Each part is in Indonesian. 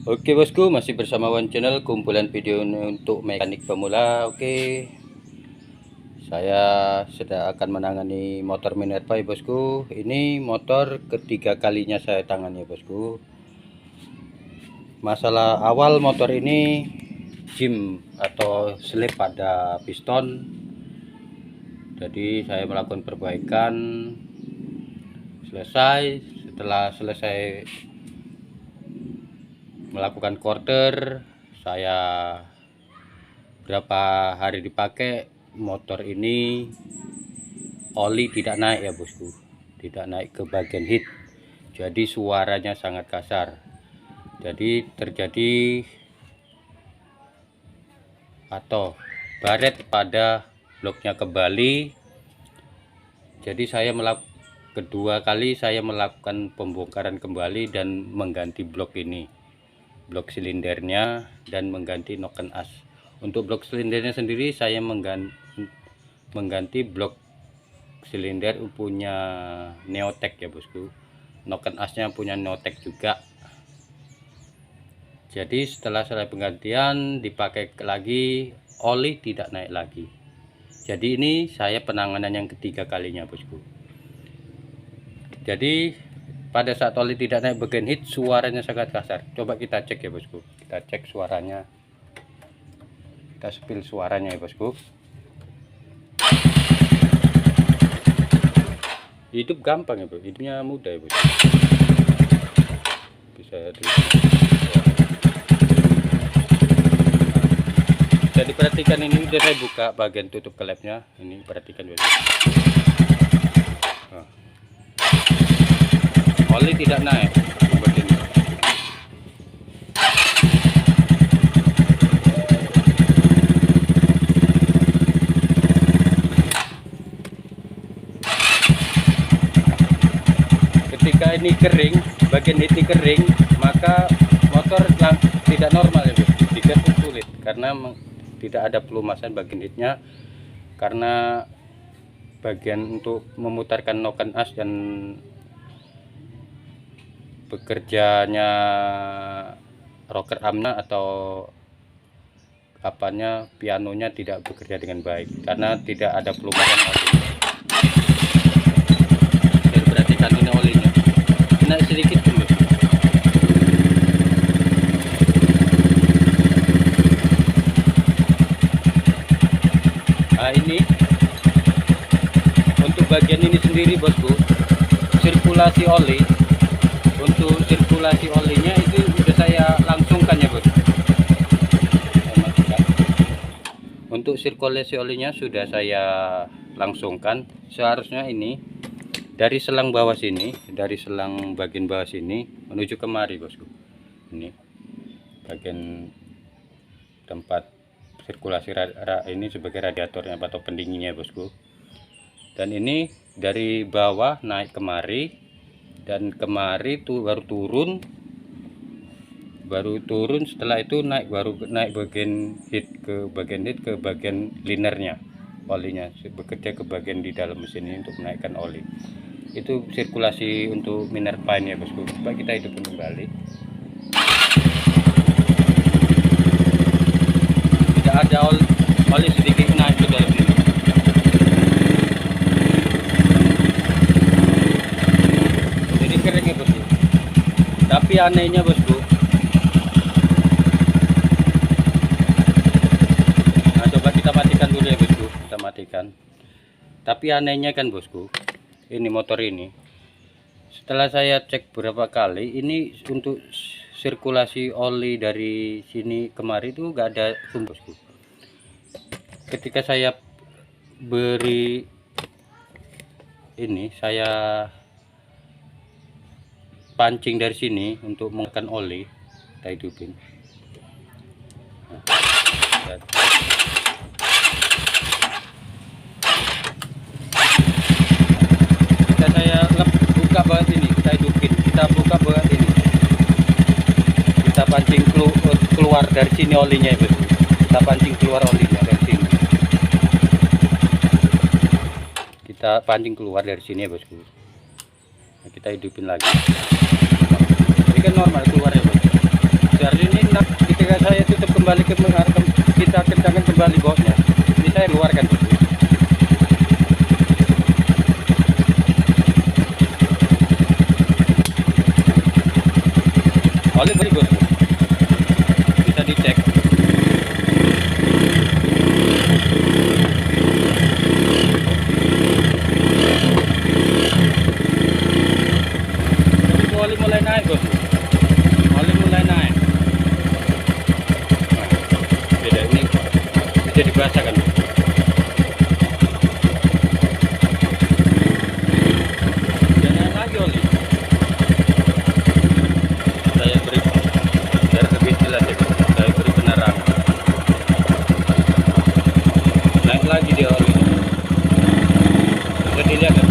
Oke bosku, masih bersama One Channel, kumpulan video untuk mekanik pemula. Oke, saya sudah akan menangani motor Minerva ya bosku. Ini motor ketiga kalinya saya tangani bosku. Masalah awal motor ini jim atau slip pada piston. Jadi saya melakukan perbaikan, setelah selesai melakukan quarter, saya berapa hari dipakai, motor ini oli tidak naik ya bosku, tidak naik ke bagian heat, jadi suaranya sangat kasar. Jadi terjadi atau baret pada bloknya kembali. Jadi saya kedua kali saya melakukan pembongkaran kembali dan mengganti blok ini, blok silindernya, dan mengganti noken as. Untuk blok silindernya sendiri saya mengganti blok silinder punya Neotek ya bosku. Noken asnya punya Neotek juga. Jadi setelah selesai penggantian dipakai lagi, oli tidak naik lagi. Jadi ini saya penanganan yang ketiga kalinya bosku. Jadi pada saat oli tidak naik bagian heat, suaranya sangat kasar. Coba kita cek ya bosku, kita cek suaranya, kita spill suaranya ya bosku. Hidup gampang ya bosku, hidupnya mudah ya bosku. Bisa jadi perhatikan, ini udah saya buka bagian tutup klepnya, ini perhatikan bosku. Oli tidak naik begini. Ketika ini kering, bagian ini kering, maka motor tidak normal ya, tidak sulit karena tidak ada pelumasan bagian heatnya, karena bagian untuk memutarkan noken as dan bekerjanya rocker armnya atau apanya, pianonya tidak bekerja dengan baik karena tidak ada pelumasan oli. Jadi perhatikan ini olinya kena sedikit dulu. Nah ini untuk bagian ini sendiri bosku, sirkulasi oli. Untuk sirkulasi olinya itu sudah saya langsungkan ya bos. Untuk sirkulasi olinya sudah saya langsungkan. Seharusnya ini dari selang bawah sini, dari selang bagian bawah sini menuju kemari bosku. Ini bagian tempat sirkulasi ini sebagai radiatornya atau pendinginnya bosku. Dan ini dari bawah naik kemari, dan kemari tuh baru turun, setelah itu baru naik bagian heat ke bagian linernya, olinya bekerja ke bagian di dalam mesin ini untuk menaikkan oli. Itu sirkulasi untuk Minerva ya bosku. Coba kita hidupkan kembali. Tidak ada oli sedikit naik ke dalam ini. Kering ya bosku. Tapi anehnya bosku, nah coba kita matikan dulu ya bosku, kita matikan. Tapi anehnya kan bosku, ini motor ini setelah saya cek beberapa kali, ini untuk sirkulasi oli dari sini kemari itu nggak ada bosku. Ketika saya beri ini, saya pancing dari sini untuk menggunakan oli, kita hidupin. Saya buka baut ini, kita hidupin, kita buka baut ini, kita pancing keluar dari sini olinya ya, kita pancing keluar olinya dari sini, kita pancing keluar dari sini ya bosku. Nah, kita hidupin lagi. Ini kan normal keluar ya bos. Seharusnya kembali kita kencangkan kembali bosnya. Ini saya keluarkan dulu. Oli beri bosku, bisa dicek. Itu oli mulai naik bosku, oli mulai naik. Nah, beda ini bisa dibaca kan. Jangan lagi oli. Saya beri biar lebih jelas ya, saya beri penerangan. Naik lagi dia oli. Bisa dilihat kan?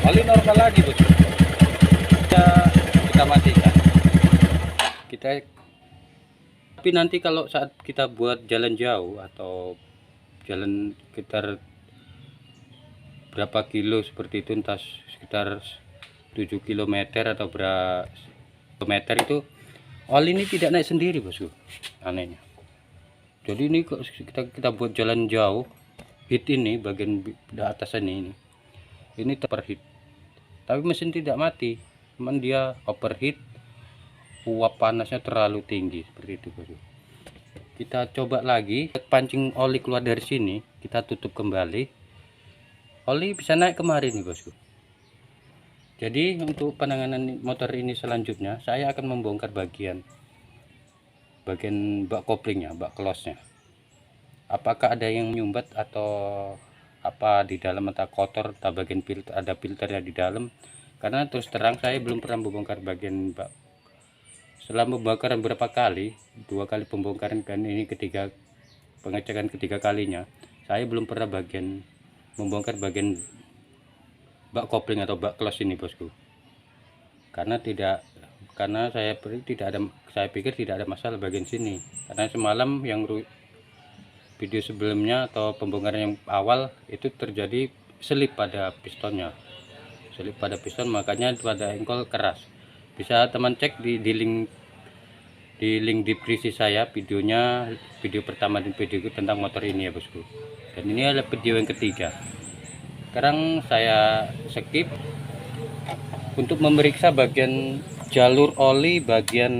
Oli normal lagi bos. Kita matikan. Tapi nanti kalau saat kita buat jalan jauh atau jalan sekitar berapa kilo seperti itu, entah sekitar 7 km atau berapa kilometer, itu oli ini tidak naik sendiri bosku, anehnya. Jadi ini kita buat jalan jauh, hit ini bagian di atas ini terperhit, tapi mesin tidak mati, cuman dia overheat, uap panasnya terlalu tinggi seperti itu bosku. Kita coba lagi pancing oli keluar dari sini, kita tutup kembali, oli bisa naik kemari nih bosku. Jadi untuk penanganan motor ini selanjutnya saya akan membongkar bagian bak koplingnya, bak close-nya. Apakah ada yang menyumbat atau apa di dalam, atau kotor, atau bagian filter, ada filternya di dalam. Karena terus terang saya belum pernah membongkar bagian bak. Setelah membongkar beberapa kali, 2 kali pembongkaran dan ini pengecekan ketiga kalinya, saya belum pernah membongkar bagian bak kopling atau bak close ini bosku. Karena saya pikir tidak ada masalah bagian sini. Karena semalam yang video sebelumnya atau pembongkaran yang awal itu terjadi selip pada pistonnya. Selip pada piston, makanya pada engkol keras. Bisa teman cek di link deskripsi saya videonya, video pertama dan video tentang motor ini ya bosku. Dan ini adalah video yang ketiga. Sekarang saya skip untuk memeriksa bagian jalur oli bagian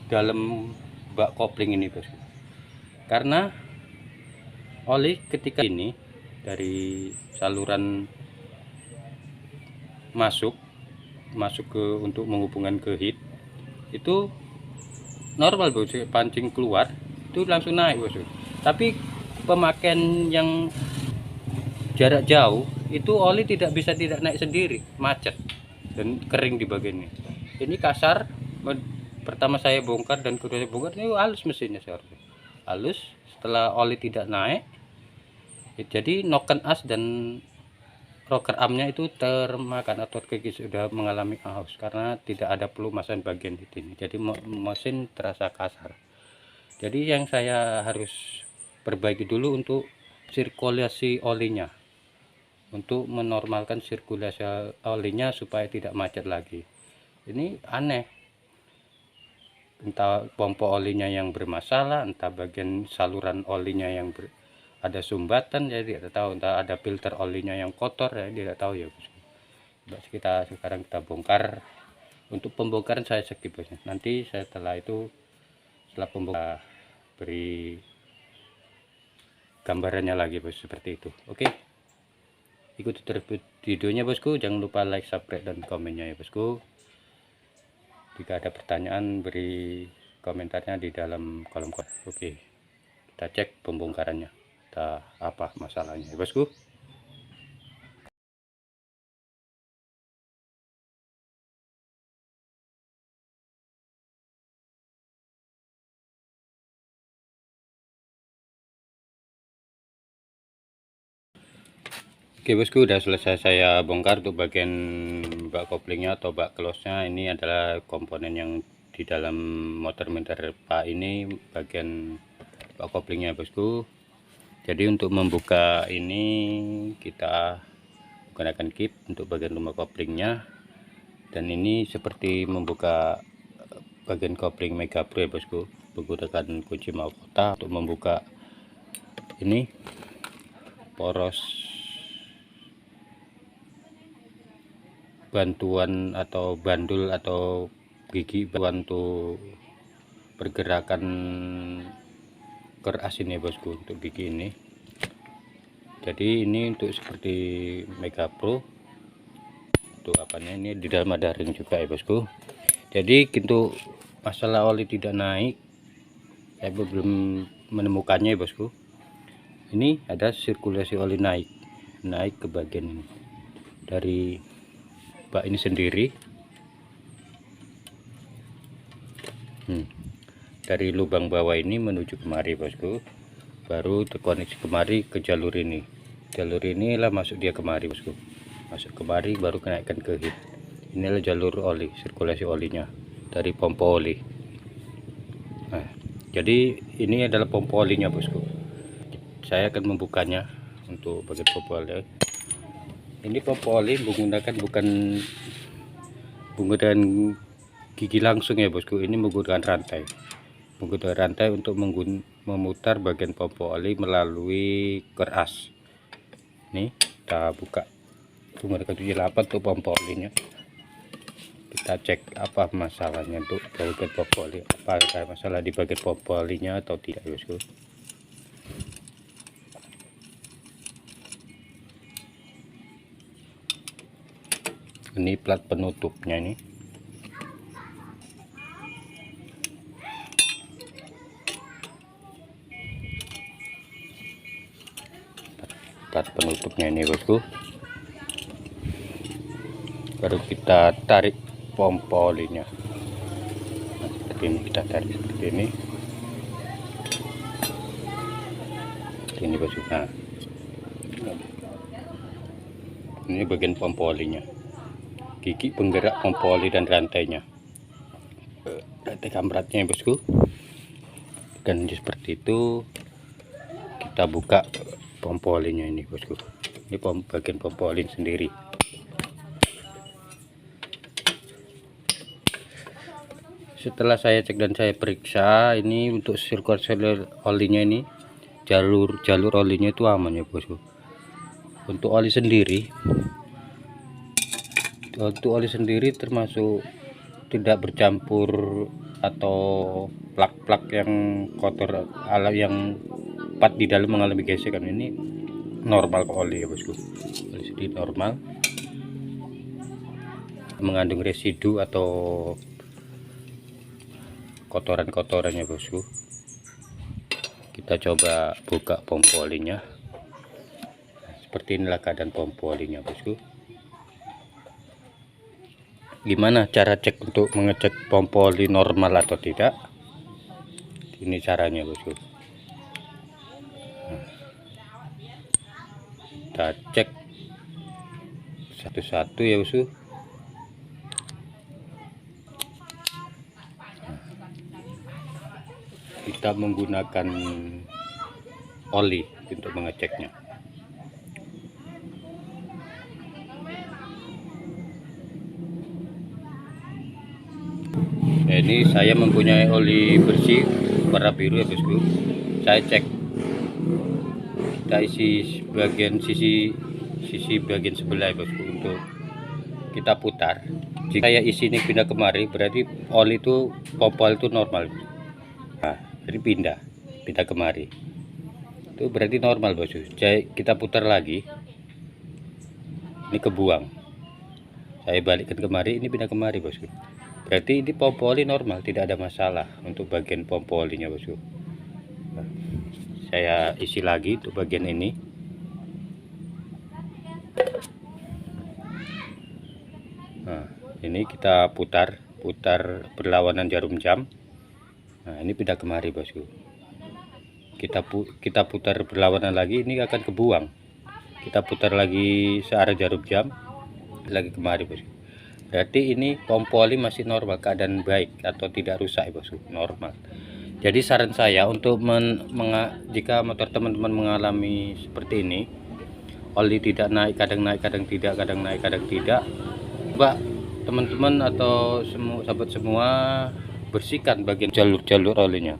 dalam bak kopling ini bosku. Karena oli ketika ini dari saluran masuk ke untuk menghubungkan ke heat itu normal bosku, pancing keluar itu langsung naik bosku. Tapi pemakaian yang jarak jauh itu oli tidak naik sendiri, macet dan kering di bagian ini. Ini kasar, pertama saya bongkar dan kedua saya bongkar, ini halus mesinnya seharusnya halus. Setelah oli tidak naik, jadi noken as dan rocker armnya itu termakan atau sudah mengalami aus karena tidak ada pelumasan bagian ini. Jadi mesin terasa kasar. Jadi yang saya harus perbaiki dulu untuk sirkulasi olinya, untuk menormalkan sirkulasi olinya supaya tidak macet lagi. Ini aneh, entah pompa olinya yang bermasalah, entah bagian saluran olinya yang ada sumbatan, ya tidak tahu, entah ada filter olinya yang kotor, ya tidak tahu ya bosku. Sekarang kita bongkar. Untuk pembongkaran saya skip bosnya. Nanti setelah pembongkaran beri gambarannya lagi bos, seperti itu. Oke, ikuti terus videonya bosku, jangan lupa like, subscribe dan komennya ya bosku. Jika ada pertanyaan beri komentarnya di dalam kolom komentar. Oke, kita cek pembongkarannya, apa masalahnya ya bosku. Oke bosku, udah selesai saya bongkar untuk bagian bak koplingnya atau bak close-nya. Ini adalah komponen yang di dalam motor Minerva ini, bagian bak koplingnya bosku. Jadi untuk membuka ini kita menggunakan kip untuk bagian lumbar koplingnya. Dan ini seperti membuka bagian kopling Mega Pro ya bosku, menggunakan kunci mahkota untuk membuka ini poros bantuan atau bandul atau gigi bantu pergerakan keras ini ya bosku, untuk gigi ini. Jadi ini untuk seperti Mega Pro, untuk apanya ini di dalam ada ring juga ya bosku. Jadi untuk masalah oli tidak naik, saya belum menemukannya ya bosku. Ini ada sirkulasi oli naik ke bagian ini dari bak ini sendiri. Dari lubang bawah ini menuju kemari bosku, baru terkoneksi kemari ke jalur ini. Jalur inilah masuk dia kemari bosku, masuk kemari baru kenaikkan ke heat. Inilah jalur oli, sirkulasi olinya dari pompa oli. Nah, jadi ini adalah pompa olinya bosku. Saya akan membukanya untuk bagian pompa oli. Ini pompa oli bukan menggunakan gigi langsung ya bosku, ini menggunakan rantai. Untuk memutar bagian pompa oli melalui keras. Nih kita buka menggunakan kunci 8 untuk pompa olinya. Kita cek apa masalahnya untuk bagian pompa oli, apa ada masalah di bagian pompa olinya atau tidak ya bosku. Ini plat penutupnya ini. Plat penutupnya ini bosku. Baru kita tarik pompa olinya. Nah, seperti ini, kita tarik seperti ini. Seperti ini bosku. Nah, ini bagian pompa olinya, gigi penggerak pompa oli dan rantainya, rantai kamratnya ya bosku. Dan seperti itu kita buka pompa olinya ini bosku. Ini bagian pompa oli sendiri. Setelah saya cek dan saya periksa, ini untuk sirkulasi olinya ini, jalur olinya itu aman ya bosku. Untuk oli sendiri termasuk tidak bercampur atau plak-plak yang kotor yang empat di dalam mengalami gesekan. Ini normal kok oli ya bosku, oli sendiri normal, mengandung residu atau kotoran-kotorannya bosku. Kita coba buka pompa olinya. Seperti inilah keadaan pompa olinya bosku. Gimana cara cek untuk mengecek pompa oli normal atau tidak? Ini caranya bosku. Kita cek satu-satu ya bosku. Kita menggunakan oli untuk mengeceknya. Nah, ini saya mempunyai oli bersih warna biru ya bosku. Saya cek, kita isi bagian sisi bagian sebelah ya bosku, untuk kita putar. Jika saya isi ini pindah kemari, berarti oli itu pompa itu normal. Nah, jadi pindah kemari, itu berarti normal bosku. Jadi kita putar lagi, ini kebuang. Saya balikkan kemari, ini pindah kemari bosku. Berarti ini pompa oli normal, tidak ada masalah untuk bagian pompa olinya bosku. Nah, saya isi lagi untuk bagian ini. Nah, ini kita putar berlawanan jarum jam. Nah, ini pindah kemari bosku. Kita putar berlawanan lagi, ini akan kebuang. Kita putar lagi searah jarum jam, lagi kemari bosku. Berarti ini pompa oli masih normal, keadaan baik atau tidak rusak ya bosku, normal. Jadi saran saya untuk jika motor teman-teman mengalami seperti ini, oli tidak naik, kadang tidak, kadang naik, kadang tidak. Coba teman-teman atau semua sahabat semua bersihkan bagian jalur olinya,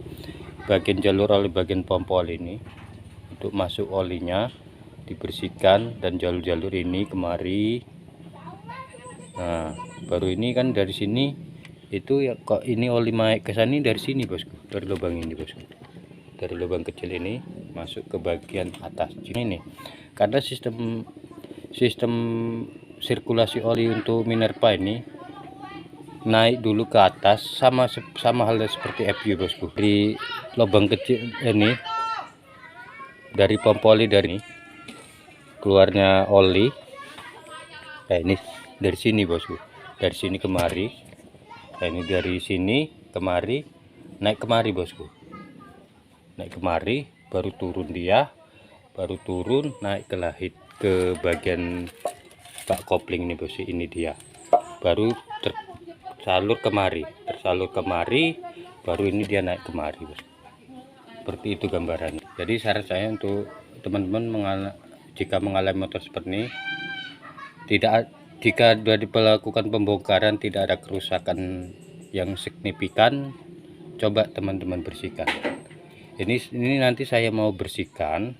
bagian jalur oli, bagian pompa oli ini untuk masuk olinya dibersihkan, dan jalur ini kemari. Nah, baru ini kan dari sini itu ya, kok ini oli naik ke sini dari sini bosku, dari lubang ini bosku, dari lubang kecil ini masuk ke bagian atas ini, karena sistem sirkulasi oli untuk Minerva ini naik dulu ke atas, sama halnya seperti FU bosku. Di lubang kecil ini, dari pompa oli, dari ini keluarnya oli, ini dari sini bosku, dari sini kemari. Ini dari sini kemari, naik kemari bosku, naik kemari, baru turun dia, baru turun naik ke lahit, ke bagian bak kopling ini bosku. Ini dia baru tersalur kemari, baru ini dia naik kemari bosku. Seperti itu gambarannya. Jadi saran saya untuk teman-teman jika mengalami motor seperti ini, jika sudah dilakukan pembongkaran tidak ada kerusakan yang signifikan, coba teman-teman bersihkan. Ini nanti saya mau bersihkan,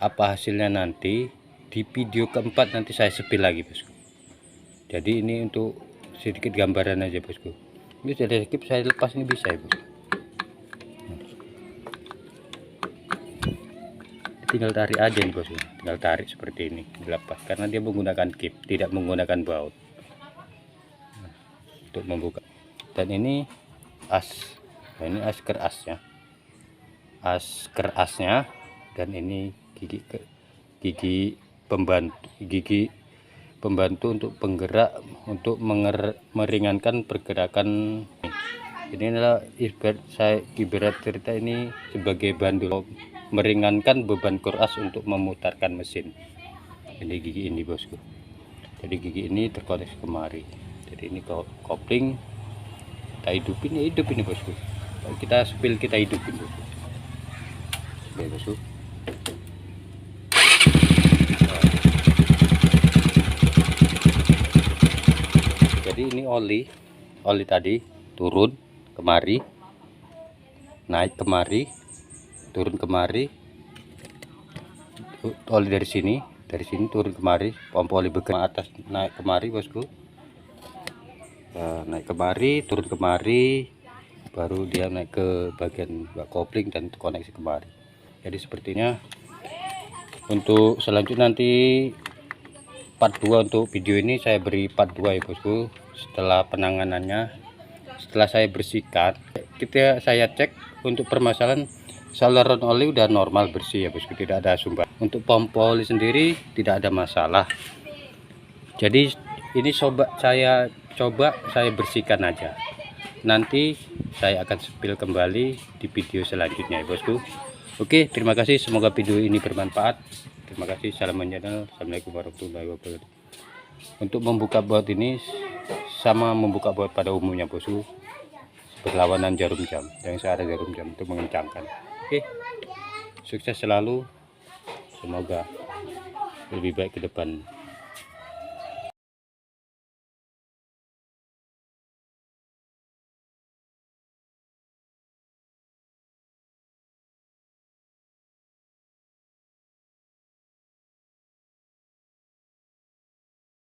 apa hasilnya nanti di video keempat nanti saya spill lagi bosku. Jadi ini untuk sedikit gambaran aja bosku. Ini sudah skip, saya lepas ini bisa ya bosku. Tinggal tarik aja nih bosku, tinggal tarik seperti ini, dilepas karena dia menggunakan kip, tidak menggunakan baut untuk membuka. Dan ini ini as kerasnya, dan ini gigi pembantu untuk penggerak, untuk meringankan pergerakan. Ini adalah ibarat cerita ini sebagai bandul meringankan beban keras untuk memutarkan mesin. Ini gigi ini bosku, jadi gigi ini terkoneksi kemari. Jadi ini kopling kita hidupin, ya hidup ini bosku. Kalau kita spill kita hidupin bosku. Oke bosku. Jadi ini oli tadi turun kemari, naik kemari, turun kemari, oli dari sini turun kemari, pompa oli bergerak atas naik kemari bosku. Nah, naik kemari, turun kemari, baru dia naik ke bagian bak kopling dan koneksi kemari. Jadi sepertinya untuk selanjutnya nanti part 2 untuk video ini saya beri part 2 ya bosku. Setelah penanganannya, setelah saya bersihkan, saya cek untuk permasalahan saluran oli udah normal bersih ya bosku, tidak ada sumber. Untuk pompa oli sendiri tidak ada masalah. Jadi ini coba saya bersihkan aja, nanti saya akan spill kembali di video selanjutnya ya bosku. Oke, terima kasih, semoga video ini bermanfaat. Terima kasih, salam menjadi. Assalamualaikum warahmatullahi wabarakatuh. Untuk membuka baut ini sama membuka baut pada umumnya bosku, berlawanan jarum jam, yang saya ada jarum jam untuk mengencangkan. Oke, sukses selalu, semoga lebih baik ke depan.